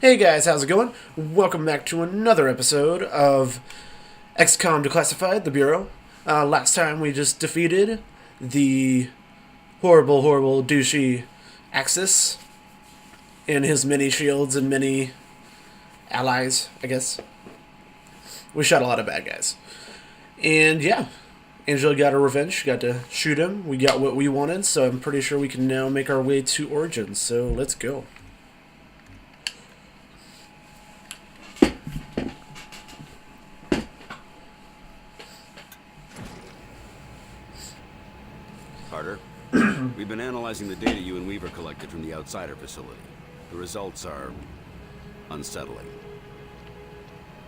Hey guys, how's it going? Welcome back to another episode of XCOM Declassified, the Bureau. Last time we just defeated the horrible, douchey Axis and his many shields and many allies, I guess. We shot a lot of bad guys. And yeah, Angela got her revenge. She got to shoot him. We got what we wanted, so I'm pretty sure we can now make our way to Origins. So let's go. Carter, we've been analyzing the data you and Weaver collected from the Outsider facility. The results are unsettling.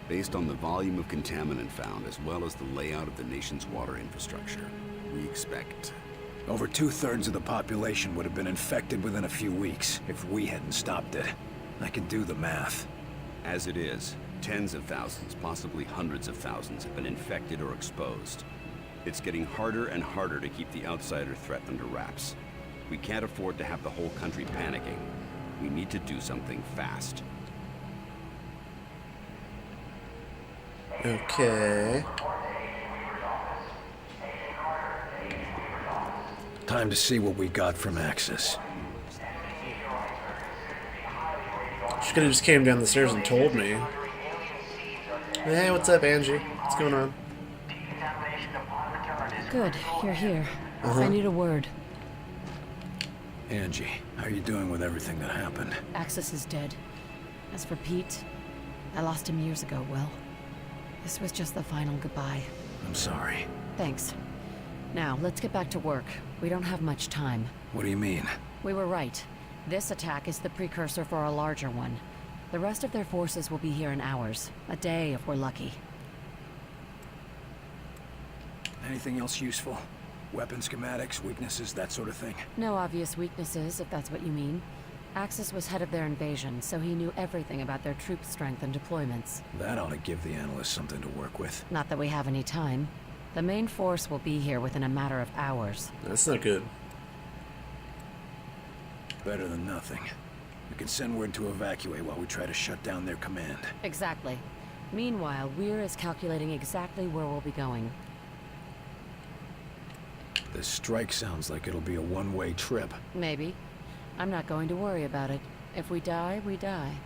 Based on the volume of contaminant found, as well as the layout of the nation's water infrastructure, we expect... Over 2/3 of the population would have been infected within a few weeks if we hadn't stopped it. I can do the math. As it is, tens of thousands, possibly hundreds of thousands, have been infected or exposed. It's getting harder and harder to keep the outsider threat under wraps. We can't afford to have the whole country panicking. We need to do something fast. Okay. Time to see what we got from Axis. She could have just came down the stairs and told me. Hey, what's up, Angie? What's going on? Good, you're here. I need a word. Angie, how are you doing with everything that happened? Axis is dead. As for Pete, I lost him years ago, Will. This was just the final goodbye. I'm sorry. Thanks. Now, let's get back to work. We don't have much time. What do you mean? We were right. This attack is the precursor for a larger one. The rest of their forces will be here in hours. A day if we're lucky. Anything else useful? Weapon schematics, weaknesses, that sort of thing? No obvious weaknesses, if that's what you mean. Axis was head of their invasion, so he knew everything about their troop strength and deployments. That ought to give the analysts something to work with. Not that we have any time. The main force will be here within a matter of hours. That's not good. Better than nothing. We can send word to evacuate while we try to shut down their command. Exactly. Meanwhile, Weir is calculating exactly where we'll be going. This strike sounds like it'll be a one-way trip. Maybe. I'm not going to worry about it. If we die, we die.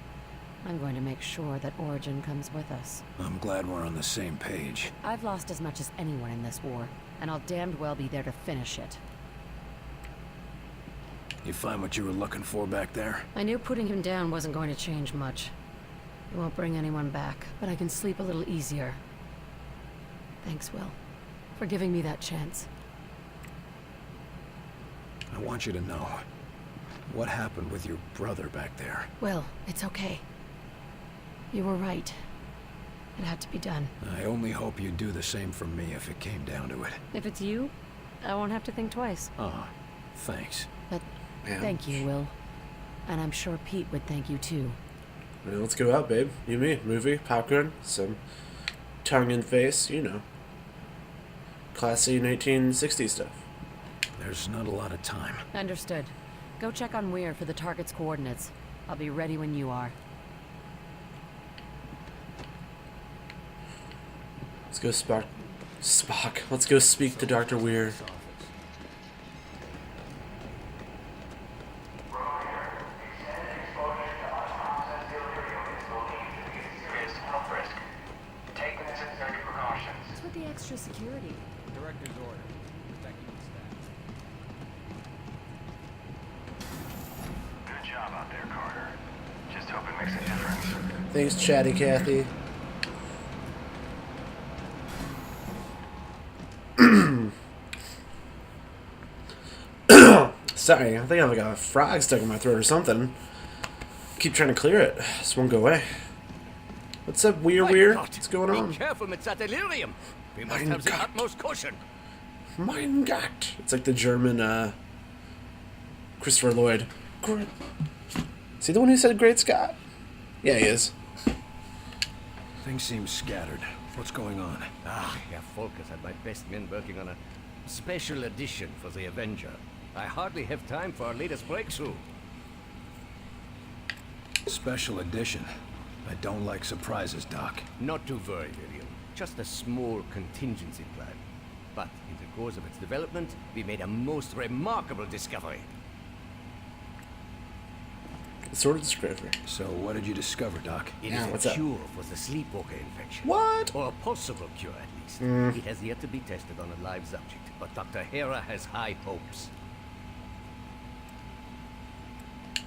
I'm going to make sure that Origin comes with us. I'm glad we're on the same page. I've lost as much as anyone in this war, and I'll damned well be there to finish it. You find what you were looking for back there? I knew putting him down wasn't going to change much. It won't bring anyone back, but I can sleep a little easier. Thanks, Will, for giving me that chance. I want you to know what happened with your brother back there. Will, it's okay. You were right. It had to be done. I only hope you'd do the same for me if it came down to it. If it's you, I won't have to think twice. Ah, thanks. But Man. thank you, Will. And I'm sure Pete would thank you too. Well, let's go out, babe. You, me, movie, popcorn, some tongue and face, you know. Classy 1960s stuff. There's not a lot of time. Understood. Go check on Weir for the target's coordinates. I'll be ready when you are. Let's go Spock. Let's go speak to Dr. Weir. What's with the extra security? Director's order. Protecting the staff. Good job out there, Carter. Just hope it makes a difference. Thanks, Chatty Cathy. Sorry, I think I have like a frog stuck in my throat or something. Keep trying to clear it. This won't go away. What's up, Weir? What's going on? Be careful with that delirium. We must Mein have the Gott. utmost caution. Mein Gott. It's like the German, Christopher Lloyd. Is he the one who said Great Scott? Yeah, he is. Things seem scattered. What's going on? Herr Volkers had my best men working on a special edition for the Avenger. I hardly have time for our latest breakthrough. Special edition. I don't like surprises, Doc. Not to worry, William. Just a small contingency plan. But in the course of its development, we made a most remarkable discovery. Sort of discovery. So what did you discover, Doc? It Yeah, is what's a up? cure for the sleepwalker infection. What? Or a possible cure, at least. It has yet to be tested on a live subject, but Dr. Hera has high hopes.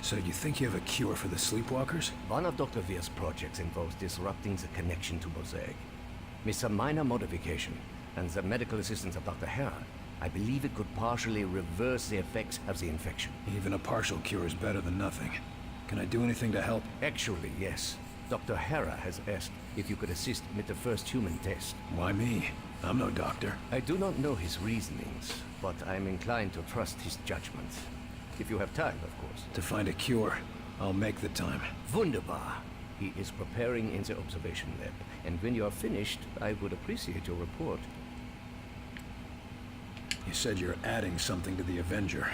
So you think you have a cure for the sleepwalkers? One of Dr. Veer's projects involves disrupting the connection to Mosaic. With a minor modification, and the medical assistance of Dr. Hera, I believe it could partially reverse the effects of the infection. Even a partial cure is better than nothing. Can I do anything to help? Actually, yes. Dr. Hera has asked if you could assist with the first human test. Why me? I'm no doctor. I do not know his reasonings, but I am inclined to trust his judgment. If you have time, of course. To find a cure, I'll make the time. Wunderbar. He is preparing in the observation lab, and when you are finished, I would appreciate your report. You said you're adding something to the Avenger.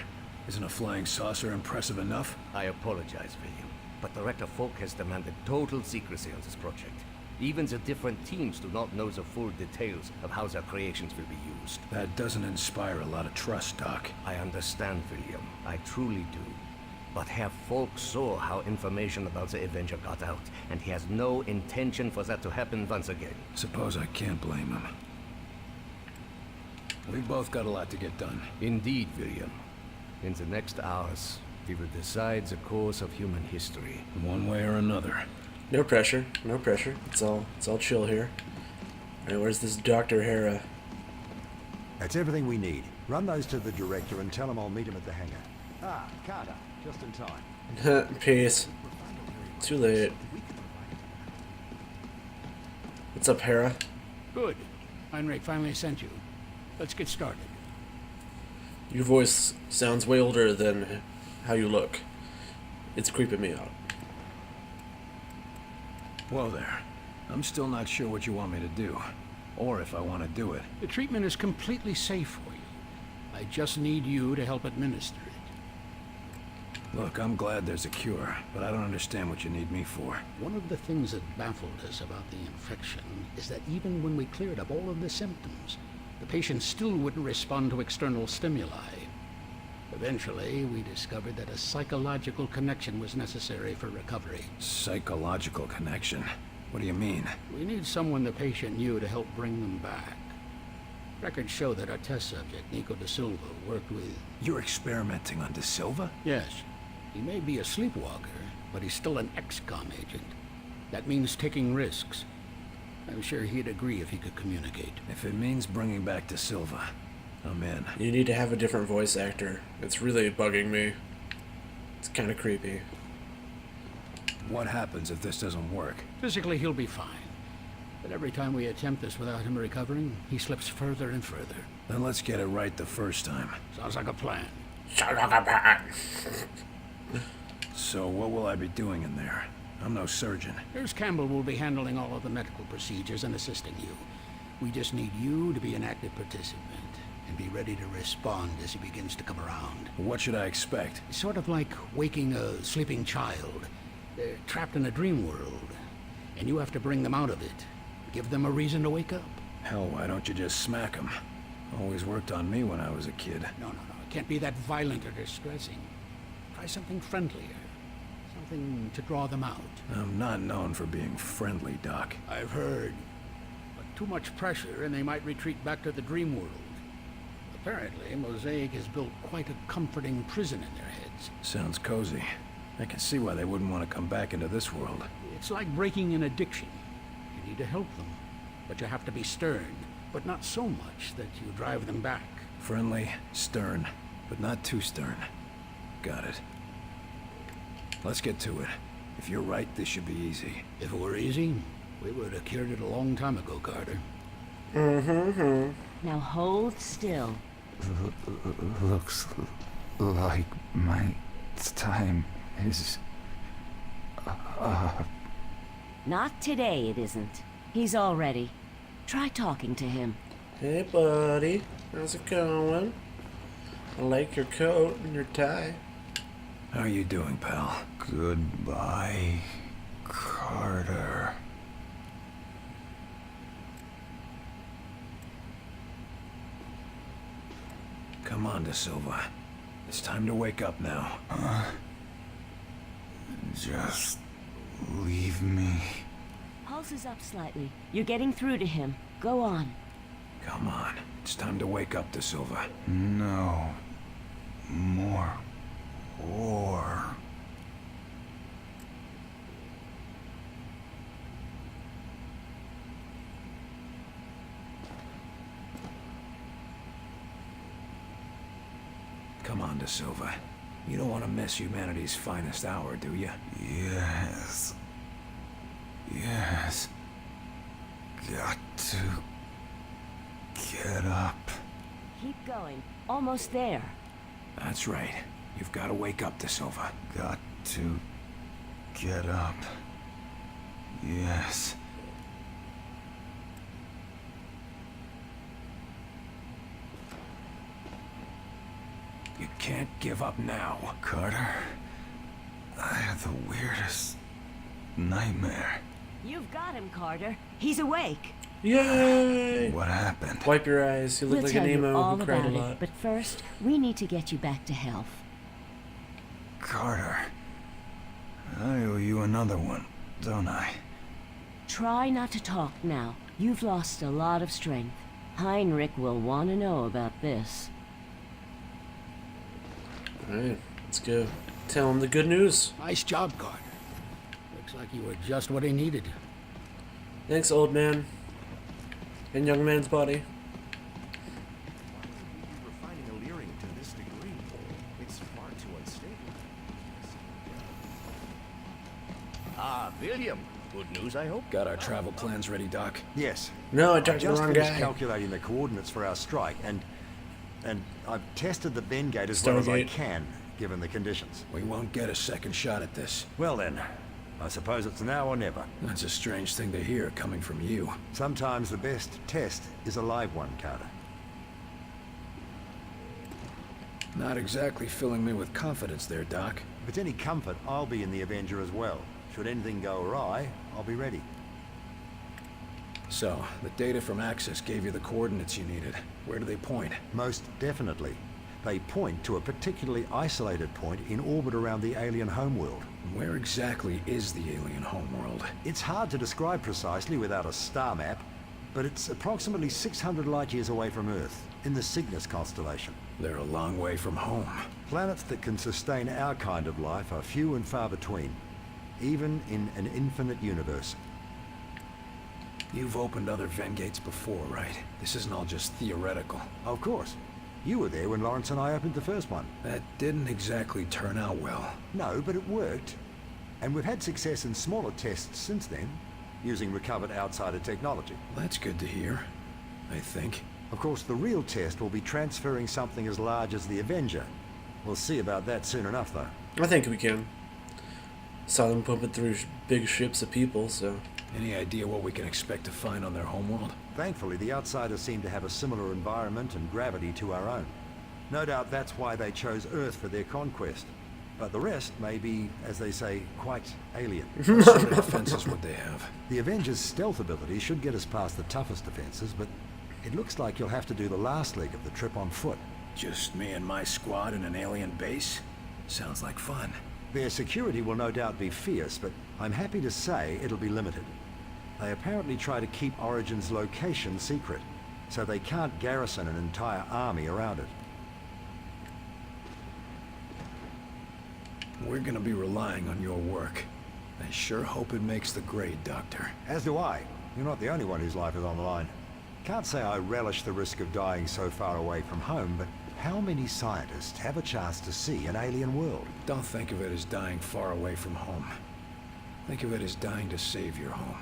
Isn't a flying saucer impressive enough? I apologize, William, but Director Falk has demanded total secrecy on this project. Even the different teams do not know the full details of how their creations will be used. That doesn't inspire a lot of trust, Doc. I understand, William. I truly do. But Herr Falk saw how information about the Avenger got out, and he has no intention for that to happen once again. Suppose I can't blame him. We've both got a lot to get done. Indeed, William. In the next hours, we will decide the course of human history. One way or another. No pressure. No pressure. It's all chill here. Alright, where's this Dr. Hera? That's everything we need. Run those to the director and tell him I'll meet him at the hangar. Ah, Carter, just in time. Peace. Too late. What's up, Hera? Good. Heinrich finally sent you. Let's get started. Your voice sounds way older than how you look. It's creeping me out. Whoa there. I'm still not sure what you want me to do. Or if I want to do it. The treatment is completely safe for you. I just need you to help administer it. Look, I'm glad there's a cure, but I don't understand what you need me for. One of the things that baffled us about the infection is that even when we cleared up all of the symptoms, the patient still wouldn't respond to external stimuli. Eventually, we discovered that a psychological connection was necessary for recovery. Psychological connection? What do you mean? We need someone the patient knew to help bring them back. Records show that our test subject, Nico da Silva, worked with... You're experimenting on Da Silva? Yes. He may be a sleepwalker, but he's still an XCOM agent. That means taking risks. I'm sure he'd agree if he could communicate. If it means bringing back Da Silva, I'm in. You need to have a different voice actor. It's really bugging me. It's kind of creepy. What happens if this doesn't work? Physically, he'll be fine. But every time we attempt this without him recovering, he slips further and further. Then let's get it right the first time. Sounds like a plan. So what will I be doing in there? I'm no surgeon. Nurse Campbell will be handling all of the medical procedures and assisting you. We just need you to be an active participant and be ready to respond as he begins to come around. What should I expect? It's sort of like waking a sleeping child. They're trapped in a dream world, and you have to bring them out of it. Give them a reason to wake up. Hell, why don't you just smack them? Always worked on me when I was a kid. No. It can't be that violent or distressing. Try something friendlier. Something to draw them out. I'm not known for being friendly, Doc. I've heard. But too much pressure and they might retreat back to the dream world. Apparently, Mosaic has built quite a comforting prison in their heads. Sounds cozy. I can see why they wouldn't want to come back into this world. It's like breaking an addiction. You need to help them, but you have to be stern, but not so much that you drive them back. Friendly, stern, but not too stern. Got it. Let's get to it. If you're right, this should be easy. If it were easy, we would have cured it a long time ago, Carter. Now hold still. Looks like my time is Not today, it isn't. He's all ready. Try talking to him. Hey, buddy. How's it going? I like your coat and your tie. How are you doing, pal? Goodbye, Carter. Come on, De Silva. It's time to wake up now. Just leave me. Pulse is up slightly. You're getting through to him. Go on. Come on. It's time to wake up, De Silva. No. More war. Come on, De Silva. You don't want to miss humanity's finest hour, do you? Yes. Yes. Got to get up. Keep going. Almost there. That's right. You've got to wake up, De Silva. Got to get up. Yes. You can't give up now. Carter, I had the weirdest nightmare. You've got him, Carter. He's awake. Yay! What happened? Wipe your eyes. You look We'll like tell an you emo all who cried a about lot. it, but first, we need to get you back to health. Carter, I owe you another one, don't I? Try not to talk now. You've lost a lot of strength. Heinrich will want to know about this. Alright, let's go. Tell him the good news. Nice job, Carter. Looks like you were just what he needed. Thanks, old man. And young man's body. Refining Illyrium to this degree, it's far too unstable. Ah, William. Good news, I hope. Got our travel plans ready, Doc? Yes. No, I I've talked to the just wrong finished guy. calculating the coordinates for our strike, and I've tested the bend gate as well as I Stargate. can, given the conditions. We won't get a second shot at this. Well then, I suppose it's now or never. That's a strange thing to hear coming from you. Sometimes the best test is a live one, Carter. Not exactly filling me with confidence there, Doc. If it's any comfort, I'll be in the Avenger as well. Should anything go awry, I'll be ready. So, the data from Axis gave you the coordinates you needed. Where do they point? Most definitely. They point to a particularly isolated point in orbit around the alien homeworld. Where exactly is the alien homeworld? It's hard to describe precisely without a star map, but it's approximately 600 light-years away from Earth, in the Cygnus constellation. They're a long way from home. Planets that can sustain our kind of life are few and far between, even in an infinite universe. You've opened other Vengates before, right? This isn't all just theoretical. Of course. You were there when Lawrence and I opened the first one. That didn't exactly turn out well. No, but it worked. And we've had success in smaller tests since then, using recovered outsider technology. That's good to hear, I think. Of course, the real test will be transferring something as large as the Avenger. We'll see about that soon enough, though. I think we can. Saw them pumping through big ships of people, so... Any idea what we can expect to find on their homeworld? Thankfully, the outsiders seem to have a similar environment and gravity to our own. No doubt that's why they chose Earth for their conquest. But the rest may be, as they say, quite alien. What sort of defenses would they have? The Avengers' stealth ability should get us past the toughest defenses, but it looks like you'll have to do the last leg of the trip on foot. Just me and my squad in an alien base? Sounds like fun. Their security will no doubt be fierce, but I'm happy to say it'll be limited. They apparently try to keep Origin's location secret, so they can't garrison an entire army around it. We're gonna be relying on your work. I sure hope it makes the grade, Doctor. As do I. You're not the only one whose life is on the line. Can't say I relish the risk of dying so far away from home, but how many scientists have a chance to see an alien world? Don't think of it as dying far away from home. Think of it as dying to save your home.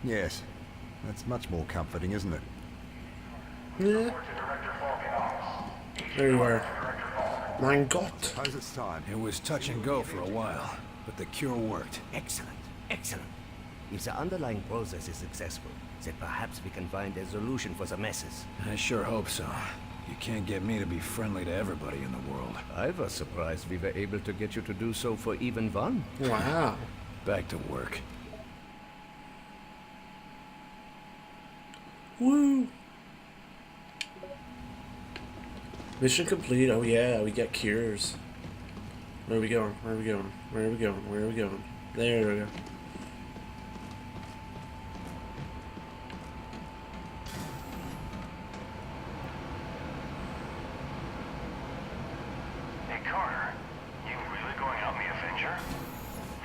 Yes. That's much more comforting, isn't it? Yeah. There you are. Mein Gott. Suppose it's time. It was touch and go for a while, but the cure worked. Excellent, excellent. If the underlying process is successful, then perhaps we can find a solution for the messes. I sure hope so. You can't get me to be friendly to everybody in the world. I was surprised we were able to get you to do so for even one. Wow. Back to work. Woo! Mission complete. Oh yeah, we got cures. Where are we going? Where are we going? Where are we going? Where are we going? There we go. Hey, Carter. You really going out in the Avenger?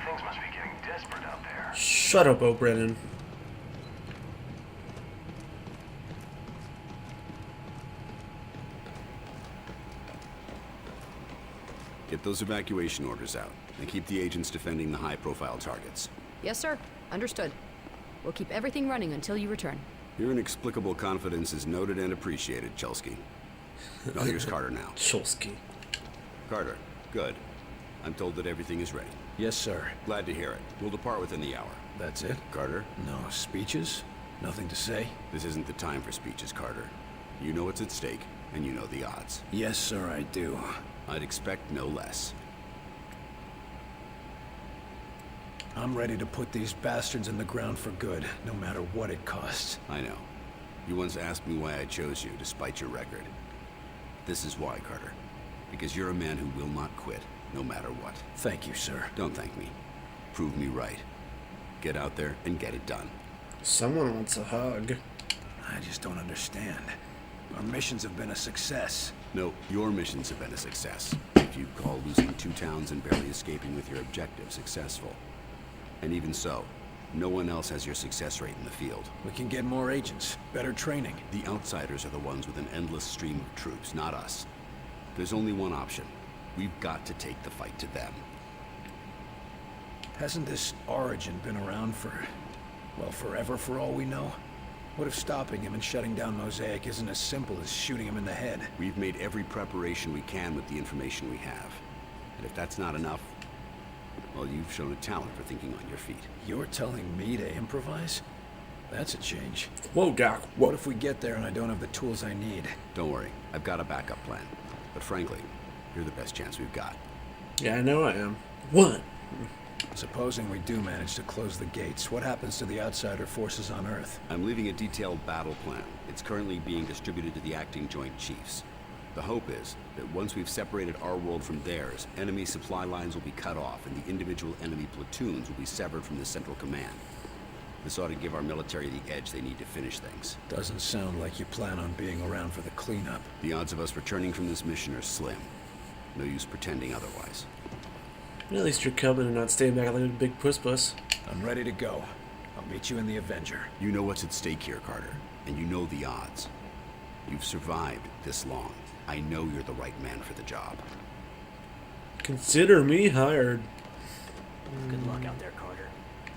Things must be getting desperate out there. Shut up, O'Brennan. Get those evacuation orders out, and keep the agents defending the high-profile targets. Yes, sir. Understood. We'll keep everything running until you return. Your inexplicable confidence is noted and appreciated, Chelsky. Now here's Carter now. Cholsky. Carter, good. I'm told that everything is ready. Yes, sir. Glad to hear it. We'll depart within the hour. That's it? Carter, No speeches? Nothing to say? this isn't the time for speeches, Carter. You know what's at stake, and you know the odds. Yes, sir, I do. I'd expect no less. I'm ready to put these bastards in the ground for good, no matter what it costs. I know. You once asked me why I chose you, despite your record. This is why, Carter. Because you're a man who will not quit, no matter what. Thank you, sir. Don't thank me. Prove me right. Get out there and get it done. Someone wants a hug. I just don't understand. Our missions have been a success. No, your missions have been a success. If you'd call losing 2 towns and barely escaping with your objective successful. And even so, no one else has your success rate in the field. We can get more agents, better training. The outsiders are the ones with an endless stream of troops, not us. There's only one option. We've got to take the fight to them. Hasn't this Origin been around for, well, forever for all we know? What if stopping him and shutting down Mosaic isn't as simple as shooting him in the head? We've made every preparation we can with the information we have. And if that's not enough, well, you've shown a talent for thinking on your feet. You're telling me to improvise? That's a change. Whoa, Doc. What if we get there and I don't have the tools I need? Don't worry, I've got a backup plan. But frankly, you're the best chance we've got. Yeah, I know I am. What? Supposing we do manage to close the gates, what happens to the outsider forces on Earth? I'm leaving a detailed battle plan. It's currently being distributed to the acting Joint Chiefs. The hope is that once we've separated our world from theirs, enemy supply lines will be cut off and the individual enemy platoons will be severed from the central command. This ought to give our military the edge they need to finish things. Doesn't sound like you plan on being around for the cleanup. The odds of us returning from this mission are slim. No use pretending otherwise. At least you're coming and not staying back like a big puss. I'm ready to go. I'll meet you in the Avenger. You know what's at stake here, Carter, and you know the odds. You've survived this long. I know you're the right man for the job. Consider me hired. Good luck out there, Carter.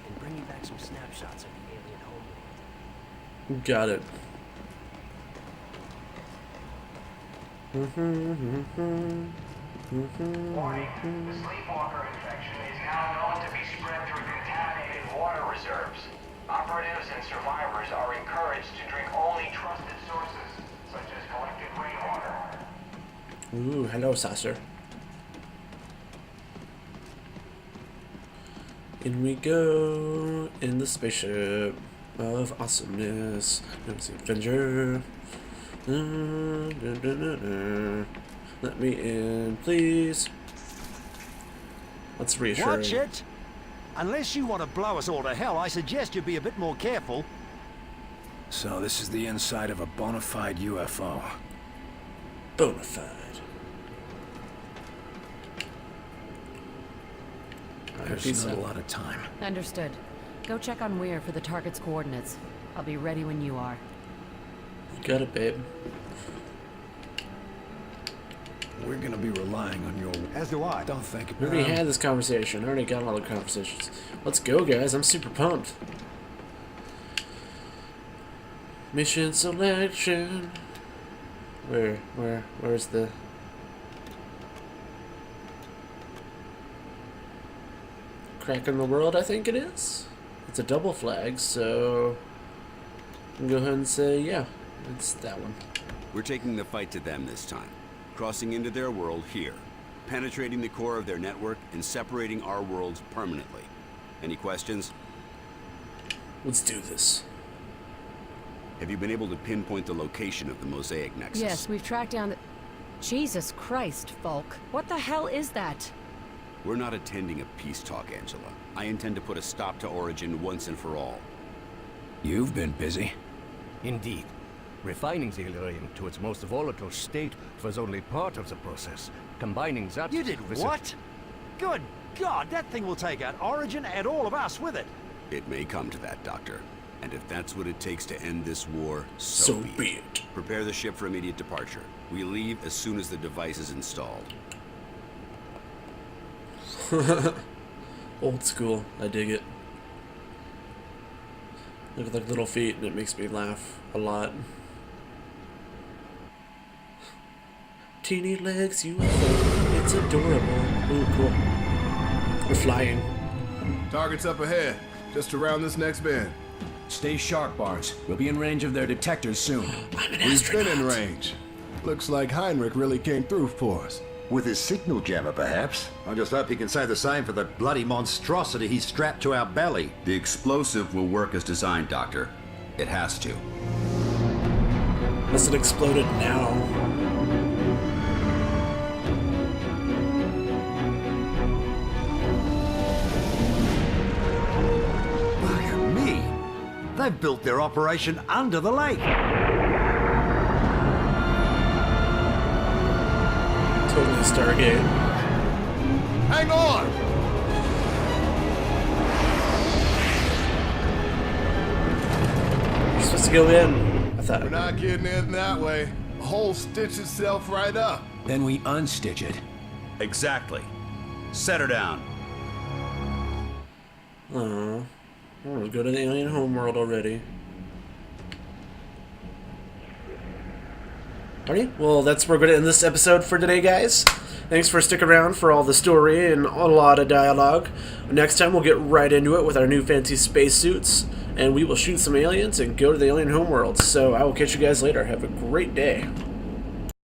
And bringing back some snapshots of the alien homeworld. Got it. Warning, the sleepwalker infection is now known to be spread through contaminated water reserves. Operatives and survivors are encouraged to drink only trusted sources, such as collected rainwater. Ooh, hello, Sasser. In we go in the spaceship of awesomeness. It's the Avenger. Let me in, please. That's reassuring. Watch it! Unless you want to blow us all to hell, I suggest you be a bit more careful. So this is the inside of a bona fide UFO. Bonafide. There's not a lot of time. Understood. Go check on Weir for the target's coordinates. I'll be ready when you are. Got it, babe. We're gonna be relying on your... As do I. Don't think We about already had this conversation. I already got a lot of conversations. Let's go, guys. I'm super pumped. Mission selection. Where's the... Crack in the world, I think it is. It's a double flag, so... I'm gonna go ahead and say, yeah. It's that one. We're taking the fight to them this time, crossing into their world here, penetrating the core of their network and separating our worlds permanently. Any questions? Let's do this. Have you been able to pinpoint the location of the Mosaic Nexus? Yes, we've tracked down the... Jesus Christ, Falk. What the hell is that? We're not attending a peace talk, Angela. I intend to put a stop to Origin once and for all. You've been busy. Indeed. Refining the Illyrium to its most volatile state was only part of the process. Combining that... You did what? Good God, that thing will take out Origin and all of us with it. It may come to that, Doctor. And if that's what it takes to end this war, so be it. Prepare the ship for immediate departure. We leave as soon as the device is installed. Old school. I dig it. Look at their little feet, and it makes me laugh a lot. Teeny legs, UFO. It's adorable. Ooh, cool. We're flying. Target's up ahead, just around this next bend. Stay sharp, Barnes. We'll be in range of their detectors soon. I'm an We've astronaut. been in range. Looks like Heinrich really came through for us. With his signal jammer, perhaps. I just hope he can say the same for the bloody monstrosity he's strapped to our belly. The explosive will work as designed, Doctor. It has to. Unless it exploded now. Look at me. They've built their operation under the lake. Totally Stargate. Hang on! You're supposed to go in. I thought. We're not getting in that way. The hole stitched itself right up. Then we unstitch it. Exactly. Set her down. Oh, I want to go to the alien homeworld already. Alright, well, that's where we're going to end this episode for today, guys. Thanks for sticking around for all the story and a lot of dialogue. Next time, we'll get right into it with our new fancy spacesuits, and we will shoot some aliens and go to the alien homeworld. So I will catch you guys later. Have a great day.